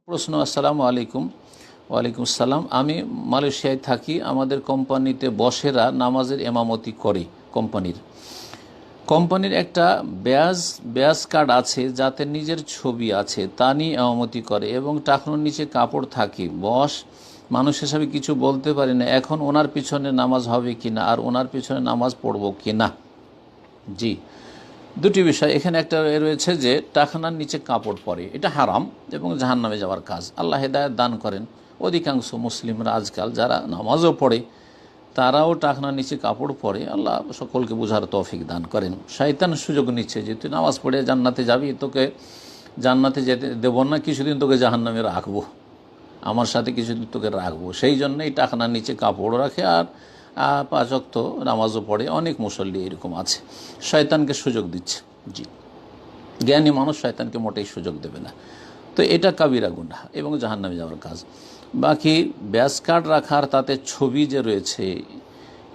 প্রশ্ন। আসসালামু আলাইকুম। ওয়ালাইকুম আসসালাম। আমি মালয়েশিয়ায় থাকি। আমাদের কোম্পানিতে বসেরা নামাজের ইমামতি করে। কোম্পানির একটা ব্যাজ কার্ড আছে যাতে নিজের ছবি আছে, তা নিয়ে ইমামতি করে এবং টাকনোর নিচে কাপড় থাকে। বস মানুষ হিসাবে কিছু বলতে পারি না। এখন ওনার পিছনে নামাজ হবে কিনা আর ওনার পিছনে নামাজ পড়ব কিনা? জি, দুটি বিষয় এখানে। একটা রয়েছে যে টাকনার নিচে কাপড় পরে, এটা হারাম এবং জাহান্নামে যাওয়ার কাজ। আল্লাহ হেদায়েত দান করেন। অধিকাংশ মুসলিমরা আজকাল যারা নামাজও পড়ে তারাও টাকনার নিচে কাপড় পরে। আল্লাহ সকলকে বোঝার তৌফিক দান করেন। শয়তান সুযোগ নিচ্ছে যে তুই নামাজ পড়ে জান্নাতে যাবি, তোকে জান্নাতে যেতে দেব না, কিছুদিন তোকে জাহান্নামে রাখবো, আমার সাথে কিছুদিন তোকে রাখবো। সেই জন্যই টাকনার নিচে কাপড় রাখে আর 5 ওয়াক্ত নামাজও পড়ে। অনেক মুসল্লি এরকম আছে, শয়তানকে সুযোগ দিচ্ছে। জি, জ্ঞানী মানুষ শয়তানকে মোটেই সুযোগ দেবে না। তো এটা কাবিরা গুনাহ এবং জাহান্নামে যাওয়ার কাজ। বাকি ব্যাজ কার্ড রাখার তাতে ছবি যে রয়েছে,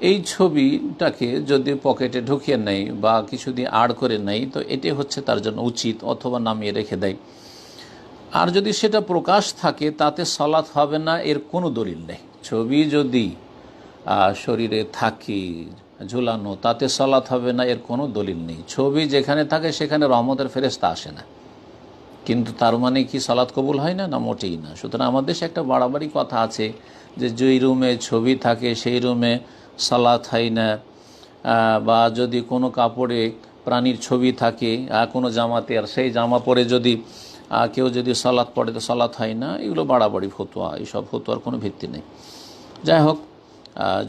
এই ছবিটাকে যদি পকেটে ঢুকিয়ে নেয় বা কিছু দিয়ে আড় করে নেয় তো এটি হচ্ছে তার জন্য উচিত, অথবা নামিয়ে রেখে দেয়। আর যদি সেটা প্রকাশ থাকে তাতে সালাত হবে না, এর কোনো দলিল নেই। ছবি যদি শরীরে থাকে ঝুলানো, তাতে সালাত হবে না, এর কোনো দলিল নেই। ছবি যেখানে থাকে সেখানে রহমতের ফেরেশতা আসে না, কিন্তু তার মানে কি সালাত কবুল হয় না? না, মোটেই না। সুতরাং আমাদের দেশে একটা বাড়াবাড়ি কথা আছে যে যেই রুমে ছবি থাকে সেই রুমে সালাত হয় না, বা যদি কোনো কাপড়ে প্রাণীর ছবি থাকে কোনো জামাতে, আর সেই জামা পরে যদি কেউ যদি সালাত পড়ে তো সালাত হয় না। এগুলো বাড়াবাড়ি ফতোয়া, এইসব ফতোয়ার কোনো ভিত্তি নেই। যাই হোক,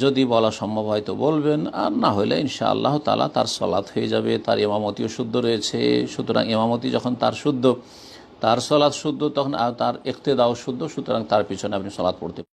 যদি বলা সম্ভব হয় তো বলবেন, আর না হলে ইনশাআল্লাহ তাআলা তার সালাত হয়ে যাবে। তার ইমামতিও শুদ্ধ রয়েছে। সুতরাং ইমামতি যখন তার শুদ্ধ, তার সালাত শুদ্ধ, তখন তার ইক্তেদাও শুদ্ধ। সুতরাং তার পিছনে আপনি সালাত পড়তে